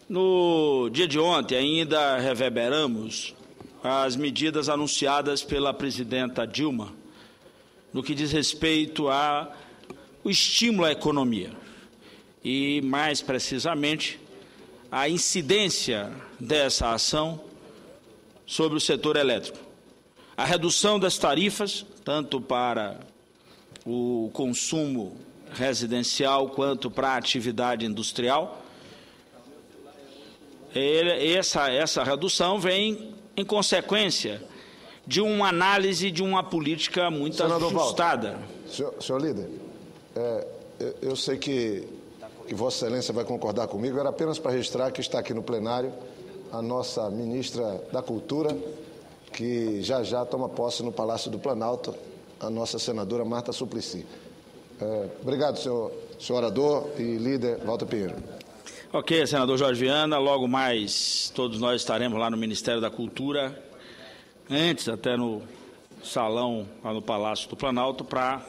No dia de ontem, ainda reverberamos as medidas anunciadas pela presidenta Dilma no que diz respeito ao estímulo à economia e, mais precisamente, a incidência dessa ação sobre o setor elétrico. A redução das tarifas, tanto para o consumo residencial quanto para a atividade industrial. Essa redução vem em consequência de uma análise de uma política muito Senador ajustada. Paulo, senhor líder, eu sei que Vossa Excelência vai concordar comigo, era apenas para registrar que está aqui no plenário a nossa ministra da Cultura, que já toma posse no Palácio do Planalto, a nossa senadora Marta Suplicy. Obrigado, senhor orador e líder Walter Pinheiro. Ok, senador Jorge Viana, logo mais todos nós estaremos lá no Ministério da Cultura, antes até no salão, lá no Palácio do Planalto, para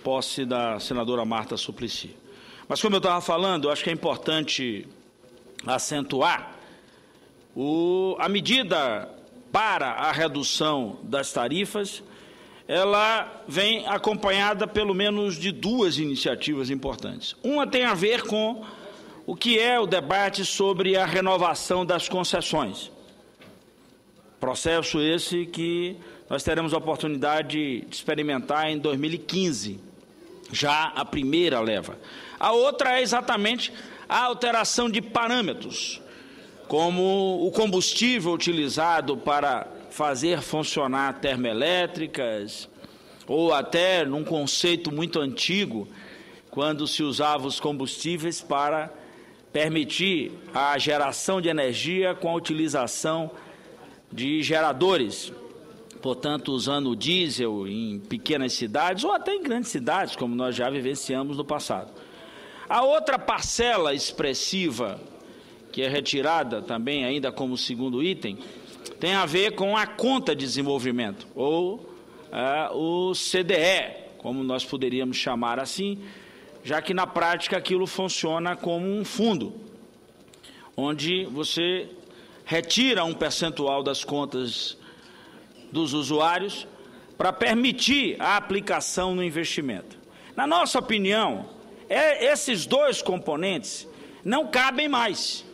posse da senadora Marta Suplicy. Mas como eu estava falando, eu acho que é importante acentuar a medida para a redução das tarifas, ela vem acompanhada pelo menos de duas iniciativas importantes. Uma tem a ver com o que é o debate sobre a renovação das concessões. Processo esse que nós teremos a oportunidade de experimentar em 2015, já a primeira leva. A outra é exatamente a alteração de parâmetros, como o combustível utilizado para fazer funcionar termoelétricas, ou até num conceito muito antigo, quando se usava os combustíveis para permitir a geração de energia com a utilização de geradores, portanto, usando o diesel em pequenas cidades ou até em grandes cidades, como nós já vivenciamos no passado. A outra parcela expressiva, que é retirada também ainda como segundo item, tem a ver com a conta de desenvolvimento, ou o CDE, como nós poderíamos chamar assim, já que na prática aquilo funciona como um fundo, onde você retira um percentual das contas dos usuários para permitir a aplicação no investimento. Na nossa opinião, esses dois componentes não cabem mais.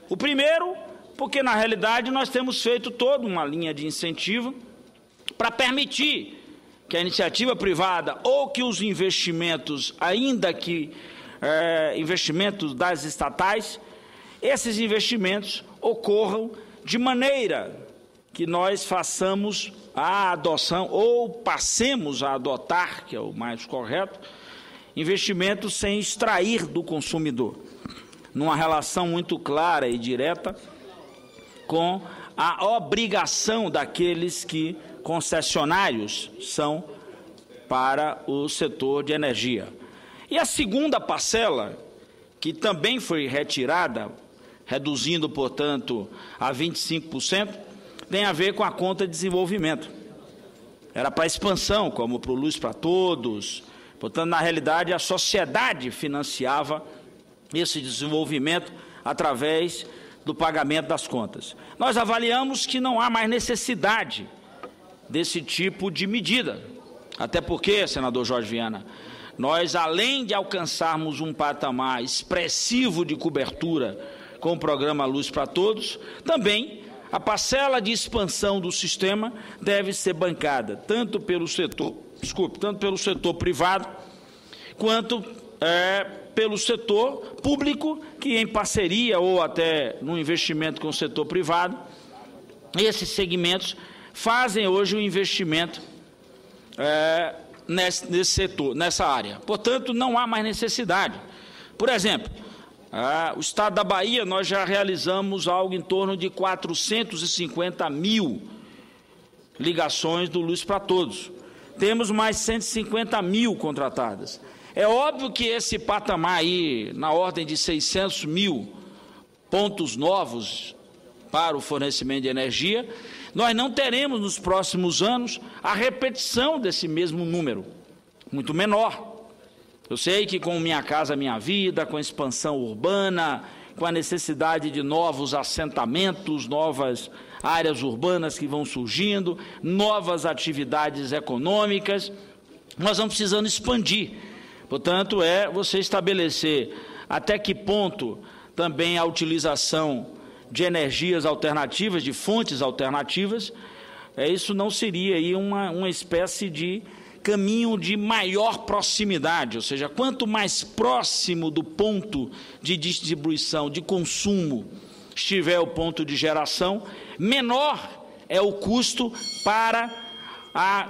O primeiro, porque na realidade nós temos feito toda uma linha de incentivo para permitir que a iniciativa privada ou que os investimentos, ainda que investimentos das estatais, esses investimentos ocorram de maneira que nós façamos a adoção ou passemos a adotar, que é o mais correto, investimentos sem extrair do consumidor, numa relação muito clara e direta com a obrigação daqueles que concessionários são para o setor de energia. E a segunda parcela, que também foi retirada, reduzindo, portanto, a 25%, tem a ver com a conta de desenvolvimento. Era para expansão, como para o Luz para Todos. Portanto, na realidade, a sociedade financiava esse desenvolvimento através do pagamento das contas. Nós avaliamos que não há mais necessidade desse tipo de medida. Até porque, senador Jorge Viana, nós, além de alcançarmos um patamar expressivo de cobertura com o programa Luz para Todos, também a parcela de expansão do sistema deve ser bancada tanto pelo setor privado quanto pelo setor público, que em parceria ou até no investimento com o setor privado, esses segmentos fazem hoje o investimento nesse setor, nessa área. Portanto, não há mais necessidade. Por exemplo, o Estado da Bahia, nós já realizamos algo em torno de 450 mil ligações do Luz para Todos. Temos mais 150 mil contratadas. É óbvio que esse patamar aí, na ordem de 600 mil pontos novos para o fornecimento de energia, nós não teremos nos próximos anos a repetição desse mesmo número, muito menor. Eu sei que com Minha Casa Minha Vida, com a expansão urbana, com a necessidade de novos assentamentos, novas áreas urbanas que vão surgindo, novas atividades econômicas, nós vamos precisando expandir. Portanto, você estabelecer até que ponto também a utilização de energias alternativas, de fontes alternativas, isso não seria aí uma espécie de caminho de maior proximidade, ou seja, quanto mais próximo do ponto de distribuição, de consumo, estiver o ponto de geração, menor é o custo para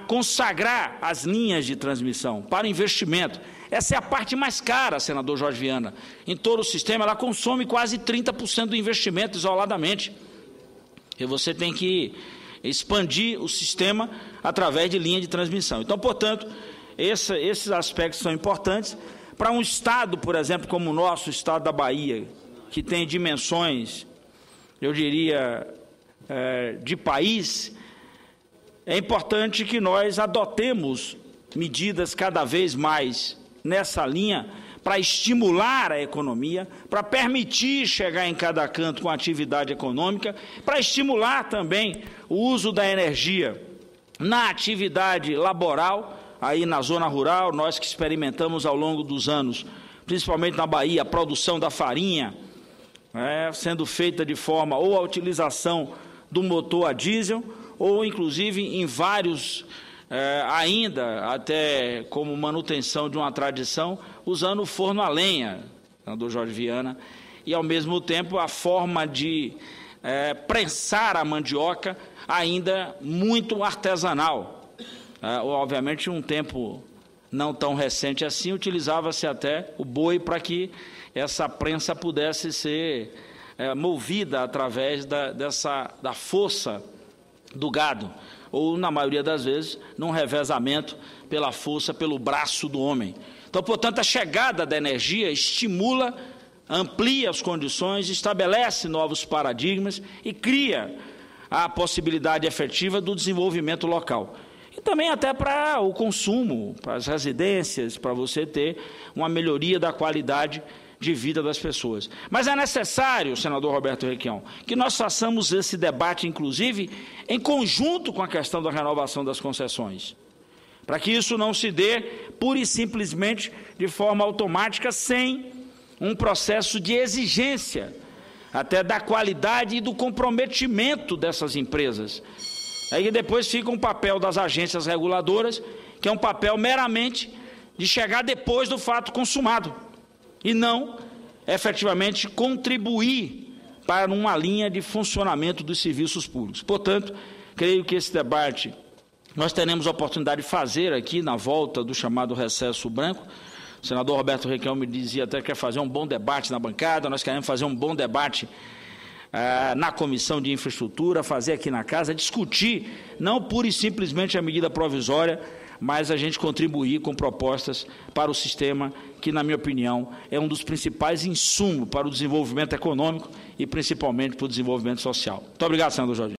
consagrar as linhas de transmissão, para o investimento. Essa é a parte mais cara, senador Jorge Viana. Em todo o sistema, ela consome quase 30% do investimento isoladamente. E você tem que expandir o sistema através de linha de transmissão. Então, portanto, esses aspectos são importantes. Para um estado, por exemplo, como o nosso estado da Bahia, que tem dimensões, eu diria, de país, é importante que nós adotemos medidas cada vez mais nessa linha para estimular a economia, para permitir chegar em cada canto com atividade econômica, para estimular também o uso da energia na atividade laboral, aí na zona rural, nós que experimentamos ao longo dos anos, principalmente na Bahia, a produção da farinha, sendo feita de forma ou a utilização do motor a diesel, ou inclusive em vários, ainda até como manutenção de uma tradição, usando o forno a lenha, senador Jorge Viana, e ao mesmo tempo a forma de prensar a mandioca ainda muito artesanal. Obviamente, um tempo não tão recente assim, utilizava-se até o boi para que essa prensa pudesse ser movida através da força do gado, ou, na maioria das vezes, num revezamento pela força, pelo braço do homem. Então, portanto, a chegada da energia estimula, amplia as condições, estabelece novos paradigmas e cria a possibilidade efetiva do desenvolvimento local. E também até para o consumo, para as residências, para você ter uma melhoria da qualidade de vida das pessoas. Mas é necessário, senador Roberto Requião, que nós façamos esse debate, inclusive, em conjunto com a questão da renovação das concessões, para que isso não se dê pura e simplesmente de forma automática, sem um processo de exigência, até da qualidade e do comprometimento dessas empresas. Aí depois fica um papel das agências reguladoras, que é um papel meramente de chegar depois do fato consumado, e não, efetivamente, contribuir para uma linha de funcionamento dos serviços públicos. Portanto, creio que esse debate nós teremos a oportunidade de fazer aqui na volta do chamado recesso branco. O senador Roberto Requião me dizia até que quer fazer um bom debate na bancada, nós queremos fazer um bom debate na Comissão de Infraestrutura, fazer aqui na casa, discutir, não pura e simplesmente a medida provisória, mas a gente contribuir com propostas para o sistema que, na minha opinião, é um dos principais insumos para o desenvolvimento econômico e principalmente para o desenvolvimento social. Muito obrigado, senador Jorge.